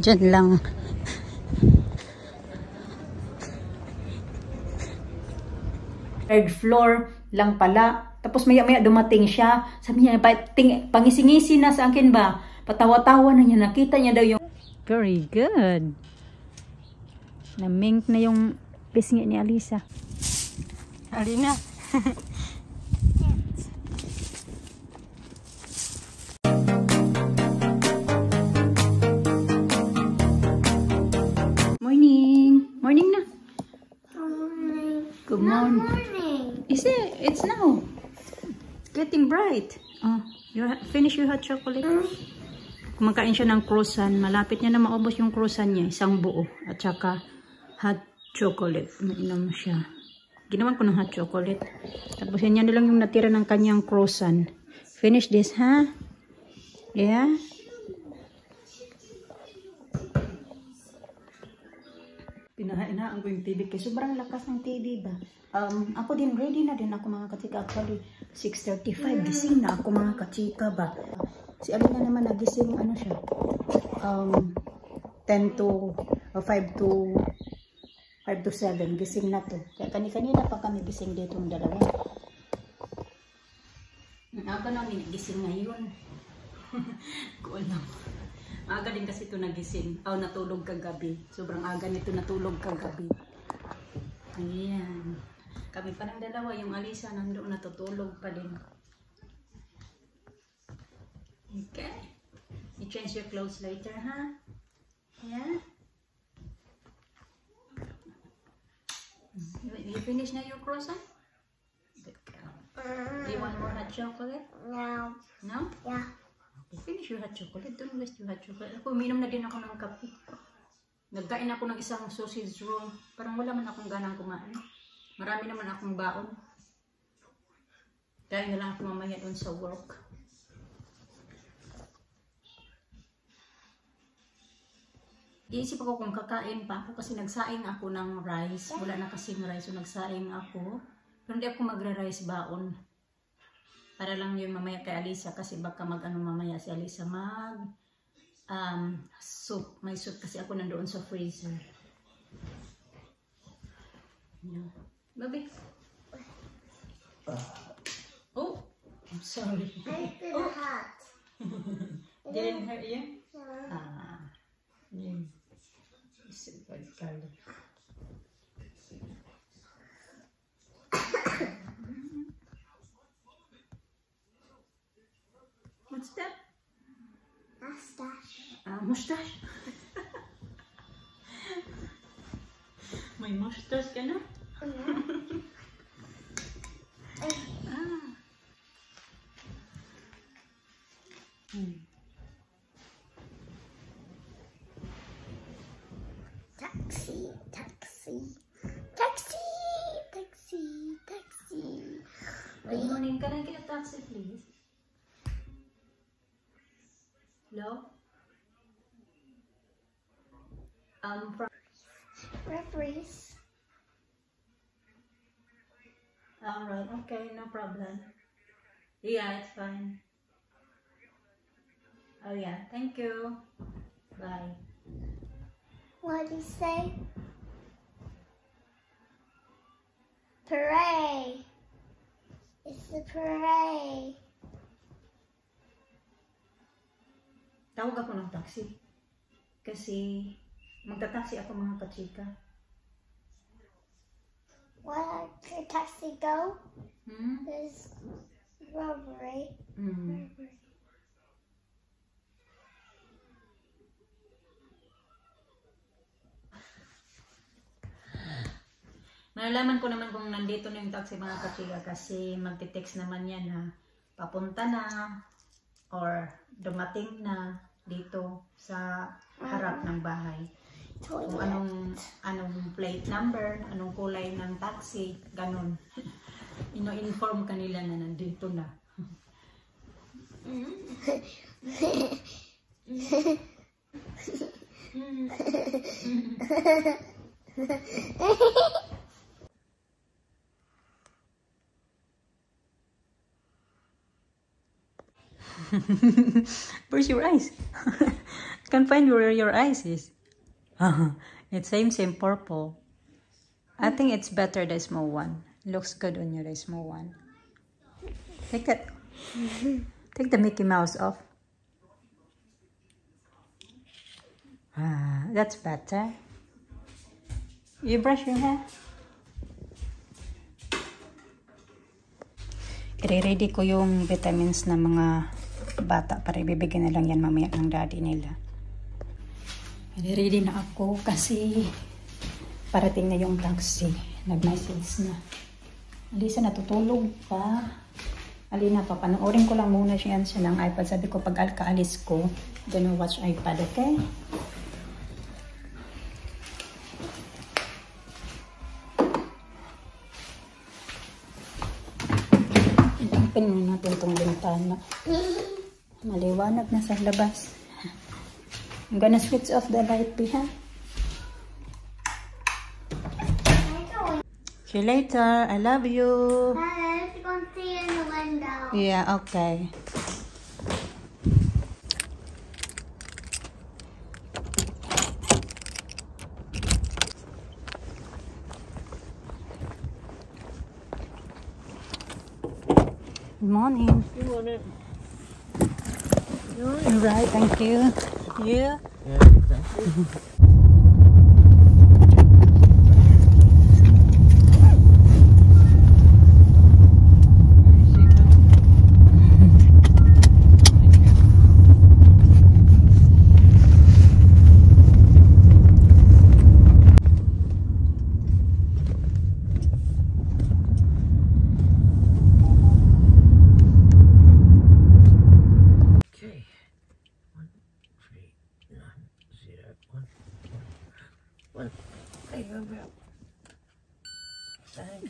Diyan lang. Third floor lang pala. Tapos maya-maya dumating siya. Sabi niya, pangisingisi na sa akin ba? Patawa-tawa na niya. Nakita niya daw yung... Very good. Na-mink na yung pisngi ni Alisa. Alina. Morning. Morning na. Good morning. Is it? It's now. It's getting bright. Oh, you finish your hot chocolate? Kumakain siya ng croissant. Malapit niya na maubos yung croissant niya. Isang buo. At saka hot chocolate. Mainom siya. Ginawan ko ng hot chocolate. Tapos yan na lang yung natira ng kanyang croissant. Finish this, ha? Yeah? Pinahainaan ko yung TV kasi sobrang lakas ng TV ba. Ako din ready na din ako mga kachika. Actually 6:35 gising na ako mga kachika ba. Si Alina naman nagising ano siya. 5 to 7 gising na to. Kaya kanina pa kami gising dito ng dalawa. Ako namin gising ngayon. Cool lang. Aga din kasi ito nagising. Natulog kagabi. Sobrang aga nito natulog kagabi. Ayan. Kami pa ng dalawa. Yung Alisa nandoon natutulog pa din. Okay. You change your clothes later, ha? Yeah? You finish na your croissant? Good girl. Do you want more hot chocolate? No. No? Yeah. Finish your hot chocolate. Don't waste your hot chocolate. Ako, uminom na din ako ng kape. Nagkain ako ng isang sausage roll. Parang wala man akong ganang kumain. Marami naman akong baon. Kain na lang ako mamaya doon sa work. Iisip ako kung kakain pa ako kasi nagsaing ako ng rice. Wala na kasing rice. So nagsaing ako. Pero hindi ako magra-rice baon. Para lang yun mamaya kay Alisa kasi baka mag-ano mamaya si Alisa soup. May soup kasi ako nandoon sa freezer. Yeah. Baby. Oh, I'm sorry. I feel hot. Didn't hurt you? Yeah. Yeah. Good girl. What's that? Mustache. Mustache. May mustache ka na? Taxi, taxi, taxi, taxi, taxi. Good morning. Can I get a taxi, please? Hello? Referees. Alright, okay, no problem. Yeah, it's fine. Oh yeah, thank you. Bye. What do you say? Parade. It's the parade. Tawag ako ng taxi. Kasi magta-taxi ako mga kachika. Where could taxi go? Hmm? There's robbery. Hmm. Malalaman ko naman kung nandito na yung taxi mga kachika kasi magte-text naman yan na papunta na or dumating na dito sa harap ng bahay. Kung anong plate number, anong kulay ng taxi, ganun. Ino-inform kanila na nandito na. Where's your eyes? Can't find where your eyes is. It's same purple. I think it's better the small one. Looks good on you, the small one. Take that. Take the Mickey Mouse off. That's better. You brush your hair? I-ready ko yung vitamins na mga bata para ibibigay na lang yan mamaya ng daddy nila. I-ready na ako kasi parating na yung taxi. Nag-message na. Alisa, natutulog pa. Alina pa, panoorin ko lang muna siya ng iPad. Sabi ko, pag kaalis ko, gonna watch iPad, okay? Open muna natin itong bintana. Maliwanag na sa labas. I'm gonna switch off the light behind. See you later. I love you. Bye. Let's go see in the window. Yeah, okay. Good morning. You want it? All right, thank you. You? Yeah, thank you.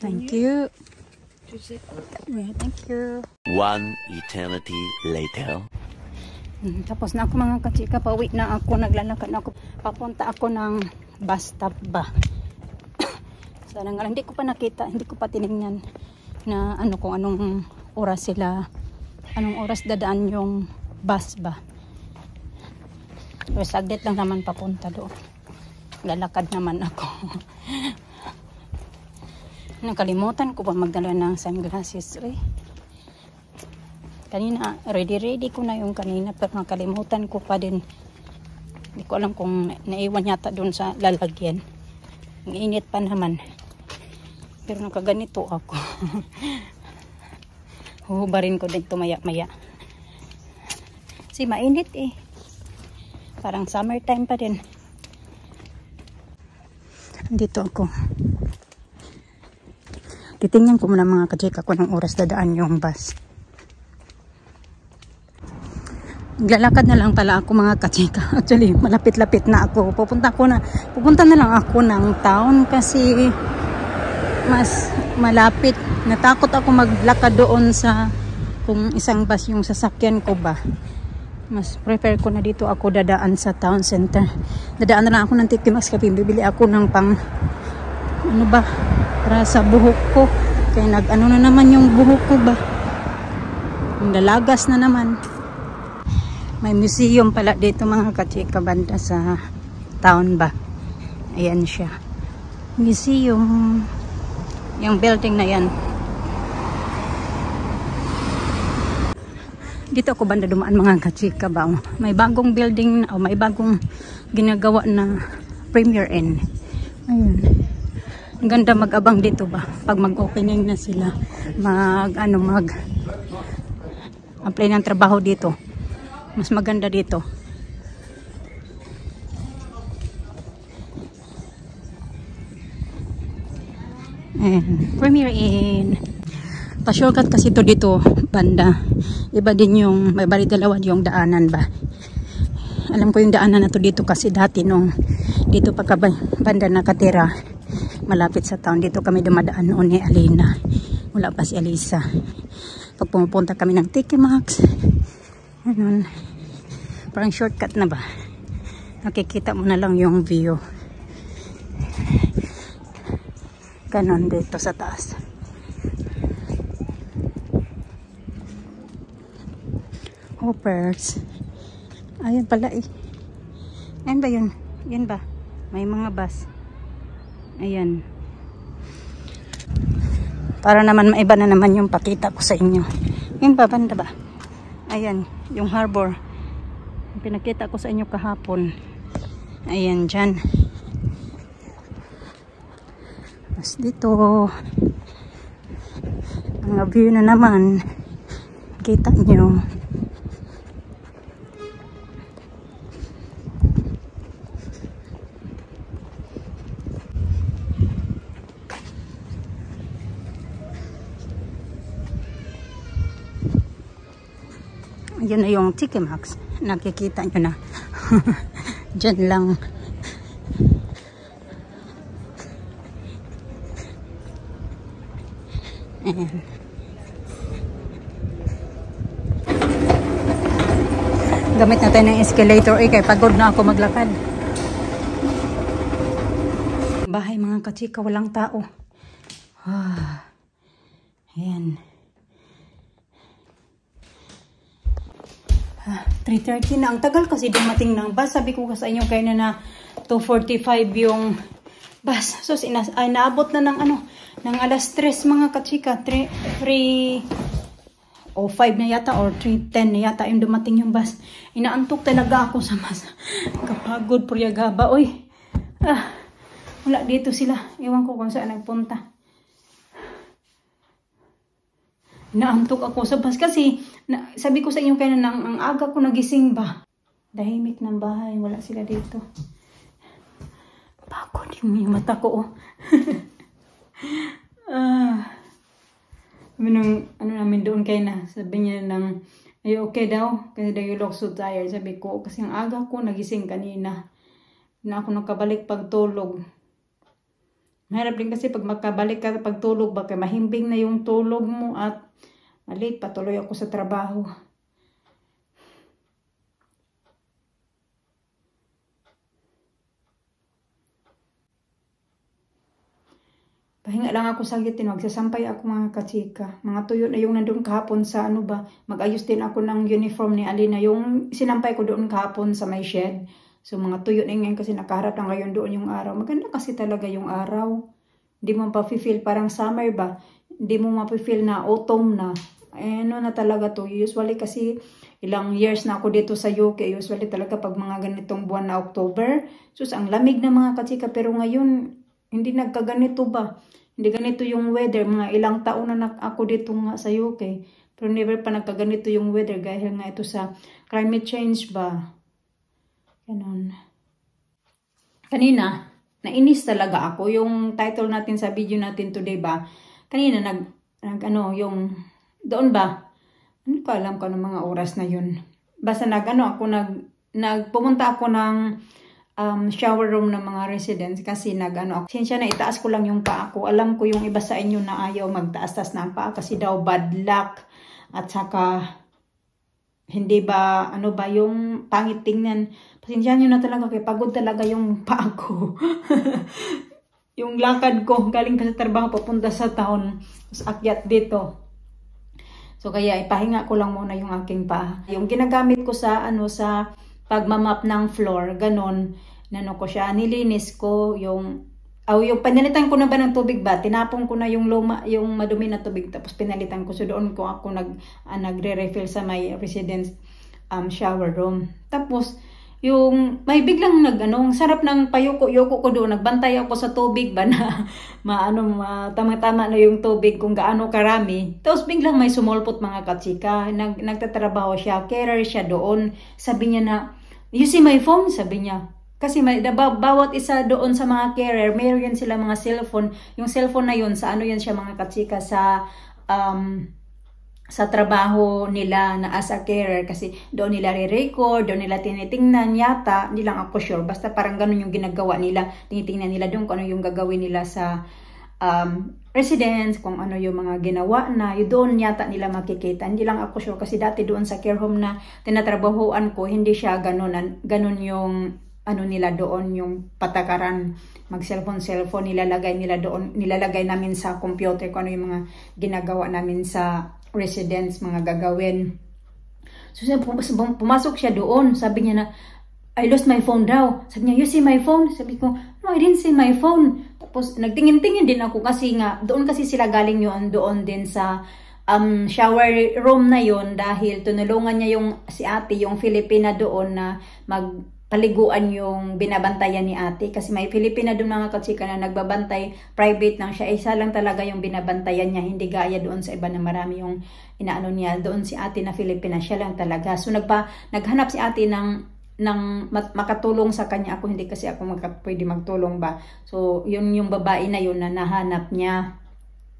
Thank you. Yeah, thank you. One eternity later. Tapos na ako mga kachika, pauwi na ako, naglalakad na ako. Papunta ako ng bus stop ba. Sana nga lang, hindi ko pa nakita, hindi ko pa tinignan na ano kung anong oras sila, anong oras dadaan yung bus ba. Pero saglit lang naman papunta doon. Lalakad naman ako. Nakalimutan ko pa magdala ng sunglasses. Kanina, ready ko na yung kanina, pero nakalimutan ko pa din. Hindi ko alam kung naiwan yata doon sa lalagyan. Ang init pa naman. Pero nakaganito ako. Huhubarin ko din ito maya-maya. Kasi mainit eh. Parang summertime pa din. Dito ako. Titingnan ko muna mga ka-check ako ng oras dadaan yung bus. Naglalakad na lang pala ako mga ka-check. Actually, malapit-lapit na ako. Pupunta na lang ako ng town kasi mas malapit. Natakot ako maglakad doon sa kung isang bus yung sasakyan ko ba. Mas prefer ko na dito ako dadaan sa town center. Dadaan na lang ako ng TK Maxx kasi bibili ako ng pang ano ba para sa buhok ko. Kaya nag-ano na naman yung buhok ko ba. Lalagas na naman. May museum pala dito mga kachika banda sa town ba. Ayan siya. Museum. Yung building na yan. Dito ako banda dumaan mga kachika ba. May bagong building o may bagong ginagawa na Premier Inn. Ayun. Ang ganda mag-abang dito ba. Pag mag-opening na sila. Apply ng trabaho dito. Mas maganda dito. Ayan. Premier Inn. Pa-shortcut kasi ito dito banda. Iba din yung may bari dalawa yung daanan ba. Alam ko yung daanan na to dito kasi dati nung dito pagka banda nakatira malapit sa town. Dito kami dumadaan noon ni Alina. Wala pa si Alisa. Pag pumupunta kami ng TK Maxx. Ganun. Parang shortcut na ba. Nakikita mo na lang yung view. Ganon dito sa taas. Hoppers. Ayan pala eh. Ayan ba yun? Yan ba? May mga bus. Ayan. Para naman maiba na naman yung pakita ko sa inyo. Yan ba? Banda ba? Ayan. Yung harbor. Pinakita ko sa inyo kahapon. Ayan dyan. Mas dito. Mga view na naman. Kita nyo. Yun na yung Tiki Max. Nakikita nyo na. Diyan lang. Ayan. Gamit natin ng escalator. Kaya pagod na ako maglakad. Bahay mga kachika. Walang tao. Ayan. 3:30 na. Ang tagal kasi dumating ng bus. Sabi ko sa inyo kayo na 2:45 yung bus. So, naabot na ng ng alas 3 mga kachika. 3:05 na yata or 3:10 na yata yung dumating yung bus. Inaantok talaga ako sa mas. Kapagod puryagaba. Uy. Wala dito sila. Iwan ko kung saan nagpunta. Naantok ako sa bus kasi sabi ko sa inyo kaya ang aga ko nagising ba. Dahimik ng bahay. Wala sila dito. Pagod yung mata ko. Sabi nung namin doon kayo na. Sabi niya are you okay daw? Kasi you look so tired. Sabi ko kasi ang aga ko nagising kanina. Na ako nakabalik pagtulog. Mahirap din kasi pag makabalik ka pagtulog baka mahimbing na yung tulog mo at late patuloy ako sa trabaho. Pahinga lang ako saglit din. Magsasampay ako mga kachika. Mga tuyo na yung nandun kahapon sa mag-ayos din ako ng uniform ni Alina. Yung sinampay ko doon kahapon sa may shed. So mga tuyo na ngayon kasi nakaharap na ngayon doon yung araw. Maganda kasi talaga yung araw. Hindi mo pa-feel parang summer ba? Hindi mo ma-feel na autumn na. Na talaga to. Usually kasi ilang years na ako dito sa UK. Usually talaga pag mga ganitong buwan na October. So ang lamig na mga kachika. Pero ngayon, hindi nagkaganito ba? Hindi ganito yung weather. Mga ilang taon na ako dito nga sa UK. Pero never pa nagkaganito yung weather. Dahil nga ito sa climate change ba? Ganun. Kanina, nainis talaga ako. Yung title natin sa video natin today ba? Kanina doon ba? Hindi ko alam kung anong mga oras na yun. Basta pumunta ako ng shower room ng mga residents kasi sinsya na itaas ko lang yung paa ko. Alam ko yung iba sa inyo na ayaw magtaas-taas ng paa kasi daw bad luck at saka hindi ba yung pangit tingnan. Pasensya nyo na talaga kaya pagod talaga yung paa ko. Yung lakad ko galing ka sa trabaho papunta sa town tapos akyat dito. So kaya ipahinga ko lang muna yung aking paa. Yung ginagamit ko sa pagmamap ng floor, ganon, ko siya, nilinis ko yung pinalitan ko na ba ng tubig ba? Tinapon ko na yung yung madumi na tubig, tapos pinalitan ko. So doon ko ako nagre-refill sa my residence shower room. Tapos, yung may biglang sarap ng payuko-yuko ko doon. Nagbantay ako sa tubig ba na tama-tama na yung tubig kung gaano karami. Tapos biglang may sumulpot mga katsika. Nagtatrabaho siya, carer siya doon. Sabi niya na, you see my phone? Sabi niya. Kasi bawat isa doon sa mga carer, mayroon yan sila mga cellphone. Yung cellphone na yun, sa yan siya mga katsika sa trabaho nila na as a carer kasi doon nila re-record, doon nila tinitingnan yata, hindi lang ako sure, basta parang ganun yung ginagawa nila, tinitingnan nila doon kung ano yung gagawin nila sa residence, kung ano yung mga ginawa na, yun doon yata nila makikita, hindi lang ako sure kasi dati doon sa care home na tinatrabahoan ko, hindi siya ganun yung nila doon, yung patakaran, mag-cellphone nilalagay nila doon, nilalagay namin sa computer kung ano yung mga ginagawa namin sa residence, mga gagawin. So pumasok siya doon, sabi niya na, I lost my phone daw. Sabi niya, you see my phone? Sabi ko, no, I didn't see my phone. Tapos nagtingin-tingin din ako kasi nga, doon kasi sila galing yun, doon din sa shower room na yun dahil tunulungan niya si ate, yung Filipina doon na magpaliguan yung binabantayan ni ate. Kasi may Filipina doon mga kachika na nagbabantay, private lang siya. Isa lang talaga yung binabantayan niya, hindi gaya doon sa iba na marami yung inaano niya. Doon si ate na Filipina, siya lang talaga. So naghanap si ate ng makatulong sa kanya. Ako hindi kasi ako pwede magtulong ba. So yun yung babae na yun na nahanap niya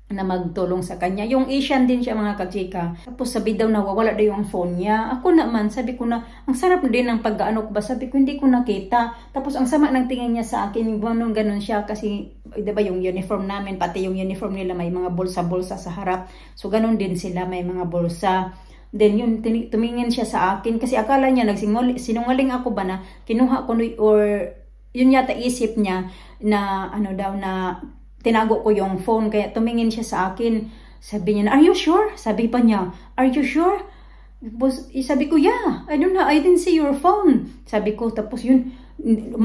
na magtulong sa kanya. Yung Asian din siya mga kachika. Tapos sabi daw nawawala daw yung phone niya. Ako naman sabi ko na ang sarap din ng pag-ano ko ba. Sabi ko hindi ko nakita. Tapos ang sama ng tingin niya sa akin. Ganun siya kasi diba yung uniform namin pati yung uniform nila may mga bulsa-bulsa sa harap. So ganun din sila may mga bulsa. Then yun, tumingin siya sa akin kasi akala niya sinungaling ako ba na kinuha ko or yun yata isip niya na ano daw na tinago ko yung phone kaya tumingin siya sa akin. Sabi niya, are you sure? Sabi pa niya, are you sure? Sabi ko, yeah, I don't know, I didn't see your phone. Sabi ko, tapos yun,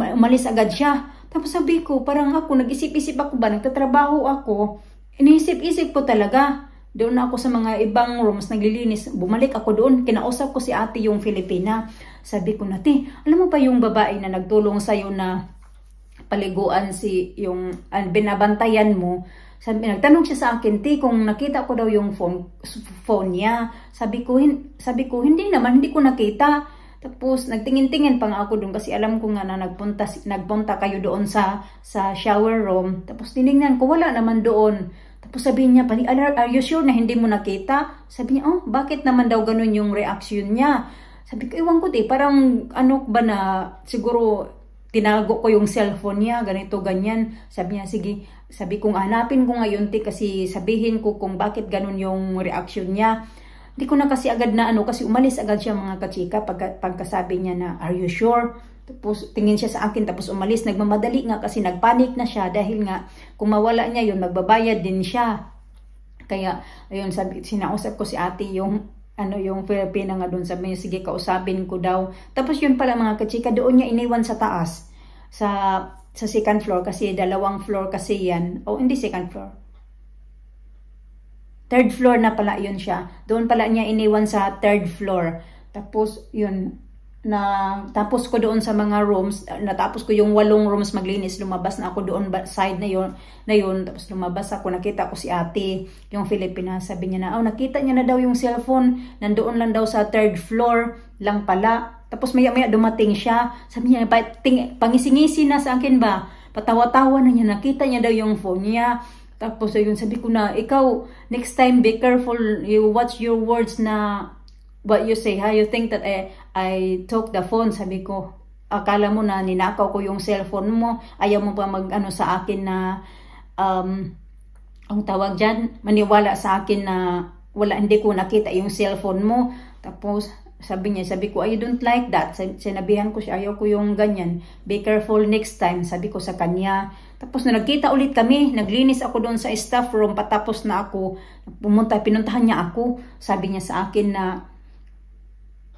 umalis agad siya. Tapos sabi ko, parang ako, nag-isip-isip ako ba, nagtatrabaho ako, iniisip-isip ko talaga. Doon ako sa mga ibang rooms, naglilinis. Bumalik ako doon. Kinausap ko si ate yung Filipina. Sabi ko na, te, alam mo pa yung babae na nagtulong sa'yo na paliguan yung binabantayan mo. Nagtanong siya sa akin, te, kung nakita ko daw yung phone niya. Sabi ko, hindi naman, hindi ko nakita. Tapos, nagtingin-tingin pa nga ako doon kasi alam ko nga na nagpunta kayo doon sa shower room. Tapos, tinignan ko, wala naman doon. Tapos sabihin niya, are you sure na hindi mo nakita? Sabi niya, oh, bakit naman daw ganun yung reaction niya? Sabi ko, iwan ko parang ano ba na siguro tinago ko yung cellphone niya, ganito, ganyan. Sabi niya, sige, sabi kong hanapin ko ngayon kasi sabihin ko kung bakit ganun yung reaction niya. Hindi ko na kasi agad na kasi umalis agad siya mga kachika pagkasabi niya na, are you sure? Tapos tingin siya sa akin tapos umalis. Nagmamadali nga kasi nagpanik na siya dahil nga kung mawala niya yun, magbabayad din siya. Kaya ayun, sinausap ko si ate yung Filipina nga doon. Sabi niya, sige kausapin ko daw. Tapos yun pala mga kachika, doon niya iniwan sa taas. Sa second floor kasi 2 floor kasi yan. O hindi second floor. 3rd floor na pala yun siya. Doon pala niya iniwan sa 3rd floor. Tapos yun, tapos ko doon sa mga rooms, natapos ko yung 8 rooms maglinis, lumabas na ako doon side na yun, tapos lumabas ako, nakita ko si ate, yung Filipina, sabi niya na, nakita niya na daw yung cellphone, nandoon lang daw sa 3rd floor lang pala. Tapos maya-maya dumating siya, sabi niya, pangisingisi na sa akin ba, patawa-tawa na niya, nakita niya daw yung phone niya. Tapos ayun, sabi ko na, ikaw, next time be careful, you watch your words na what you say, ha? You think that I took the phone. Sabi ko, akala mo na ninakaw ko yung cellphone mo, ayaw mo pa sa akin na ang tawag dyan, maniwala sa akin na hindi ko nakita yung cellphone mo. Tapos sabi ko, I don't like that. Sinabihan ko siya, ayaw ko yung ganyan, be careful next time, sabi ko sa kanya. Tapos na nagkita ulit kami, naglinis ako doon sa staff room, patapos na ako, pinuntahan niya ako. Sabi niya sa akin na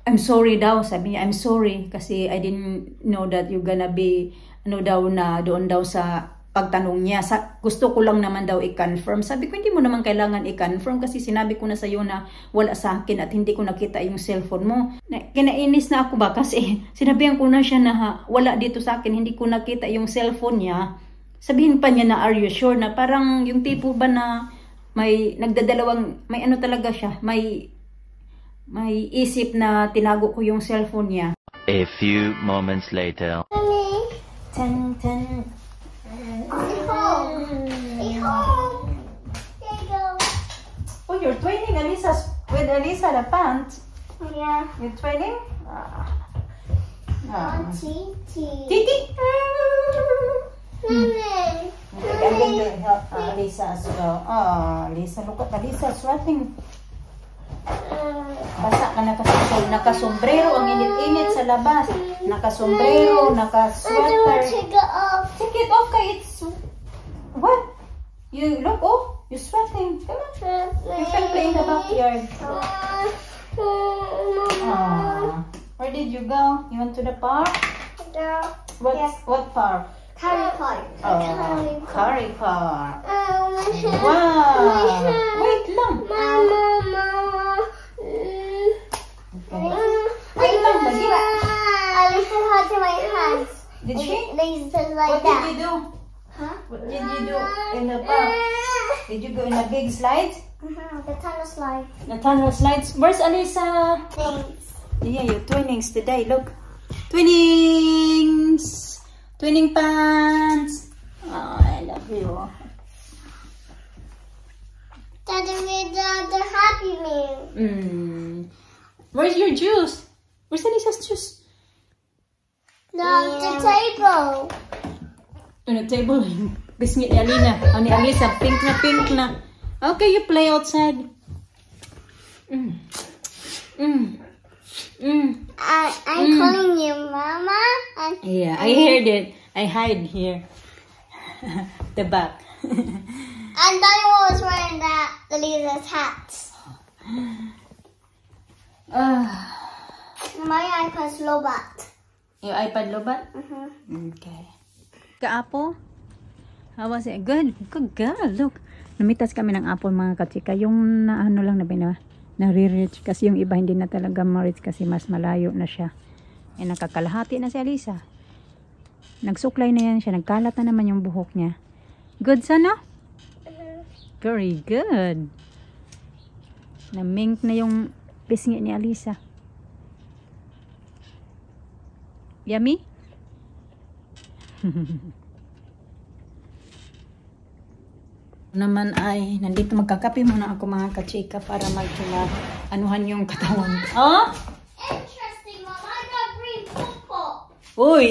I'm sorry daw. Sabi niya, I'm sorry kasi I didn't know that you're gonna be na doon daw sa pagtanong niya. Gusto ko lang naman daw i-confirm. Sabi ko, hindi mo naman kailangan i-confirm kasi sinabi ko na sa iyo na wala sa akin at hindi ko nakita yung cellphone mo. Kinainis na ako ba kasi sinabihan ko na siya na wala dito sa akin, hindi ko nakita yung cellphone niya. Sabihin pa niya na, are you sure? Na parang yung tipo ba na may nagdadalawang, may talaga siya, may isip na tinago ko yung cellphone niya. A few moments later. Ten. Oh, you're twinning with Alisa the pants. Yeah. You're twinning? Titi. I'm going to help Alisa as well. Alisa, look at Alisa sweating. Basa ka nakasombrero, ang init-init sa labas. Nakasombrero, nakasweater. Take it off. Take it off, kay it's what? You look, you're sweating. Come on. You can play in the backyard. Where did you go? You went to the park? What park? Curry Park. Oh, curry park. Wow. Wow. Wait lang. Mama. Wait lang, lagi. Alicia had to my hands. Did she? They said What like did that. you do? Huh? What did you do in the park? Did you go in a big slide? The tunnel slide. The tunnel slides. Where's Alisa? Thanks. Yeah, your twinnings today. Look. Twinnings. Twinning pants. Oh, I love you. Daddy made the Happy Meal. Where's your juice? Where's Alisa's juice? The table. On the table. Biscuit ni Alina. Oh, ni Alisa. Pink na. Okay, you play outside. I'm calling you Mama. Yeah, I heard it. I hide here. The back. And Daddy was wearing the Lisa's hat. My iPad's Lobat. Your iPad lobat? Okay. Ka-apple? How was it? Good. Good girl. Look. Namitas kami ng apple mga kachika. Yung ano lang nare-reach. Kasi yung iba hindi na talaga ma-reach kasi mas malayo na siya. Eh nakakalahati na si Alisa. Nagsuklay na yan siya. Nagkalat na naman yung buhok niya. Good sana? Very good. Na-mink na yung pisngi ni Alisa. Yummy? Naman ay nandito magkakape muna ako mga kachika para anuhan yung katawan. Oh? Interesting, Mom. I got green purple. Uy!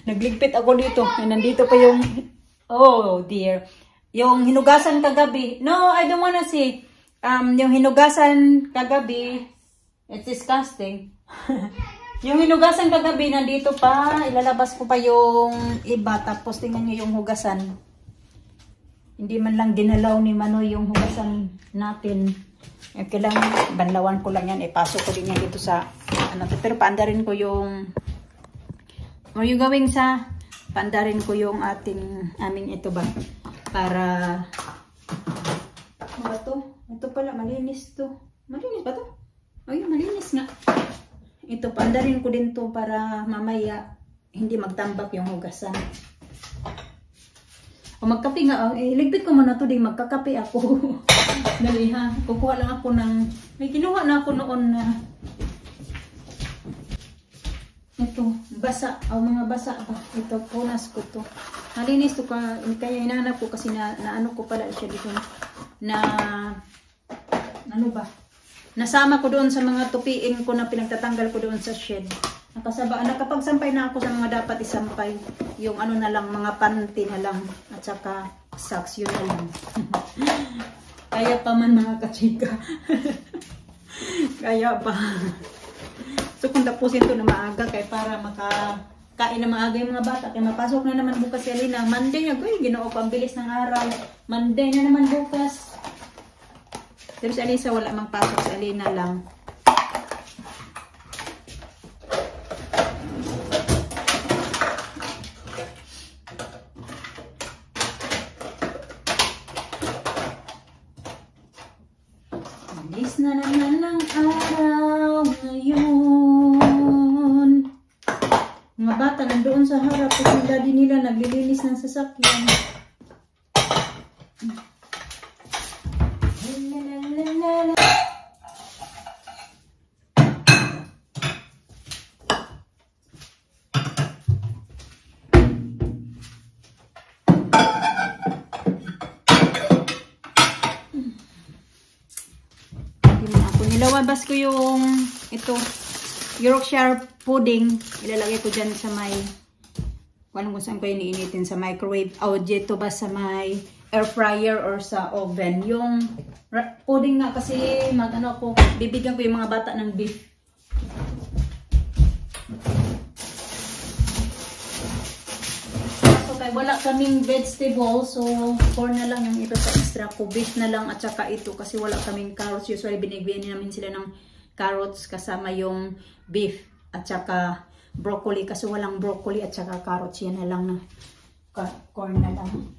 Nagligpit ako dito. Nandito pa yung oh dear. Yung hinugasan kagabi. No, I don't wanna see. Yung hinugasan kagabi, it's disgusting. Yung hinugasan kagabi, nandito pa. Ilalabas ko pa yung iba. Tapos tingnan nyo yung hugasan. Hindi man lang dinalaw ni Manoy yung hugasan natin. Kailangan, banlawan ko lang yan. Ipasok ko din yan dito sa, pero paandarin ko yung, where you going sa? Paandarin ko yung aming ito ba? Para, ano ba to? Ito pala, malinis to. Malinis ba to? Ay, malinis nga. Ito, paandarin ko din to para mamaya hindi magtambak yung hugasan. O magkape nga, iligpit ko muna to din, magkakape ako. Dali ha, kukuha lang ako ng, may kinuha na ako noon na, ito, basa, mga basa ba? Ito, punas ko to. Malinis to kaya hinahanap ko kasi na ano ko pala siya dito na, ano ba? Nasama ko doon sa mga tupiin ko na pinagtatanggal ko doon sa shed. Nakapagsampay na ako sa mga dapat isampay. Yung ano na lang, mga panty na lang. At saka socks, yun na lang. Kaya pa man mga kachika. Kaya pa. So kung tapusin ito na maaga, kaya para makakain na maaga yung mga bata. Kaya mapasok na naman bukas si Alina. Monday na, ginoo ko ang bilis ng araw. Monday na naman bukas. Pero si Alisa wala mang pasok, si Alina lang. Alis na naman ang araw ngayon. Mga bata nandoon sa harap kasi yung daddy nila naglilinis ng sasakyan. Nilawabas ko yung ito Yorkshire pudding, ilalagay ko dyan sa may kung saan ko iniinitin, sa microwave o dito ba sa may air fryer or sa oven. Yung pudding nga kasi bibigyan ko yung mga bata ng beef. Wala kaming vegetable, so corn na lang yung ito sa extra ko. Beef na lang at saka ito kasi wala kaming carrots. Usually binigyan namin sila ng carrots kasama yung beef. at saka broccoli kasi walang broccoli at saka carrots. Yan na lang na corn na lang.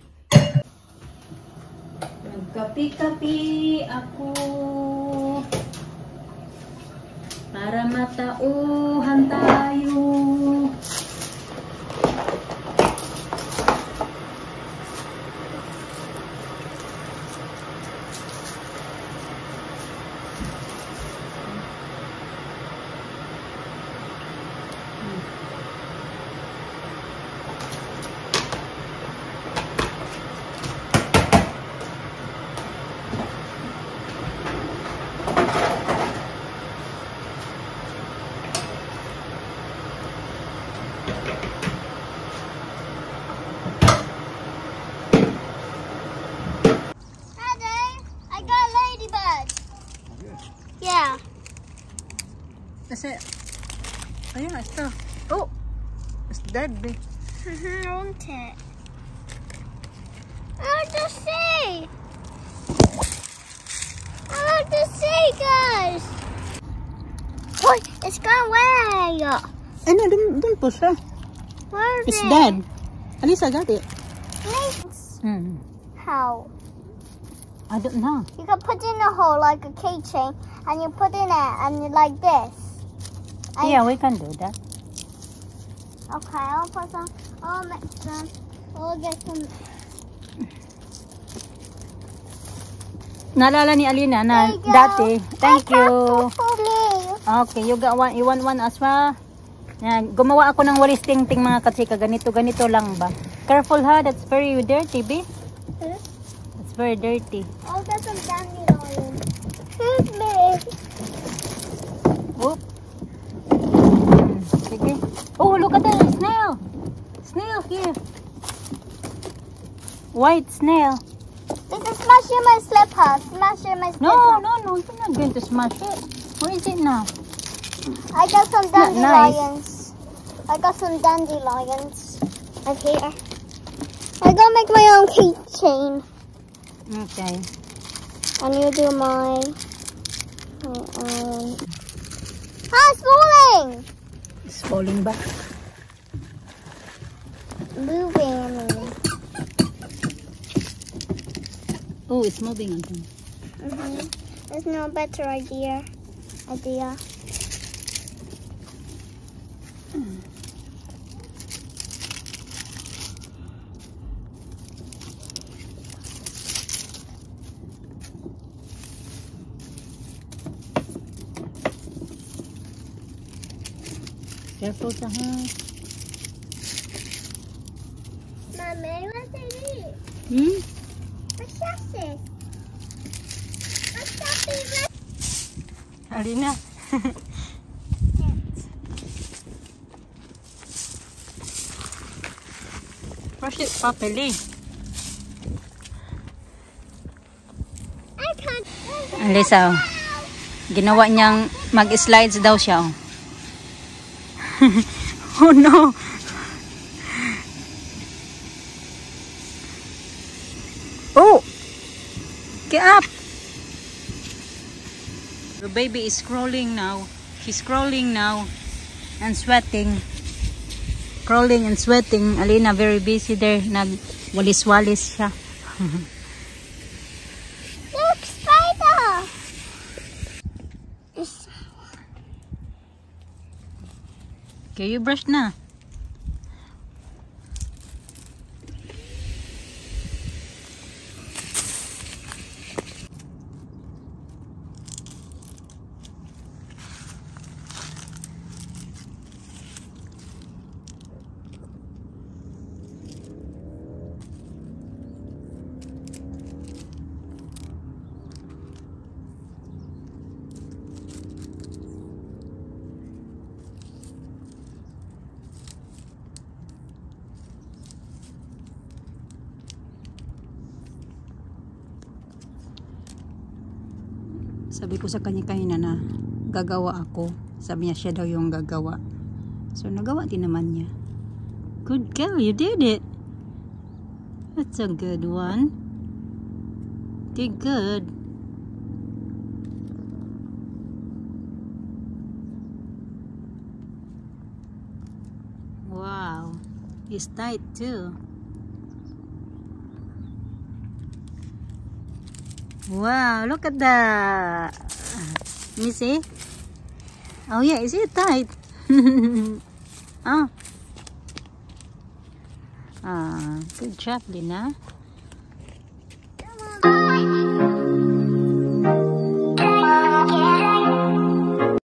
Nagkapi-kapi ako para matauhan tayo. Yeah. Kasi, ayun, ito. Oh, it's dead, babe. I want it. I want to see. I want to see, guys. Oh, it's gone away. Ano, dun po siya. Where is It's it? dead. Alisa got it. Thanks. How? I don't know. You can put it in a hole like a keychain, and you put in it, and you like this. And Yeah, we can do that. Okay, I'll put some. I'll mix them. We'll get some. Naalala ni Alina na There you go. dati. Thank I you. got two for me. Okay, you got one. You want one as well? Yan, gumawa ako ng walis ting-ting mga katsika. Ganito lang ba? Careful ha, that's very dirty, babe. It's very dirty. I'll get some dandelions. Excuse me. Oop. Sige. Oh, look at that snail. Snail here. White snail. This is smashing my slipper. Smashing my slipper. No, you're not going to smash it. Where is it now? I got some not nice. dandelions. I got some dandelions. Right here. I gotta make my own keychain. Okay. And you do mine. Ah, it's falling! It's falling back. Moving. Oh, it's moving on. There's no better idea. Careful sa ha. Mommy, what's it? What's that? What's that? Alina. Brush it properly. I can't. Alisa, ginawa niyang mag-slides daw siya. Oh no. Oh. Get up. The baby is crawling now. She's crawling now and sweating. Crawling and sweating. Alina very busy there. Nagwalis-walis siya. Look, spider! Okay, you brush na. Sabi ko sa kanya kanina na gagawa ako. Sabi niya siya daw yung gagawa. So nagawa din naman niya. Good girl, you did it. That's a good one. Did good. It's tight too. Wow, look at that. Let me see. Oh yeah, is it tight? Oh. Good job, Lina.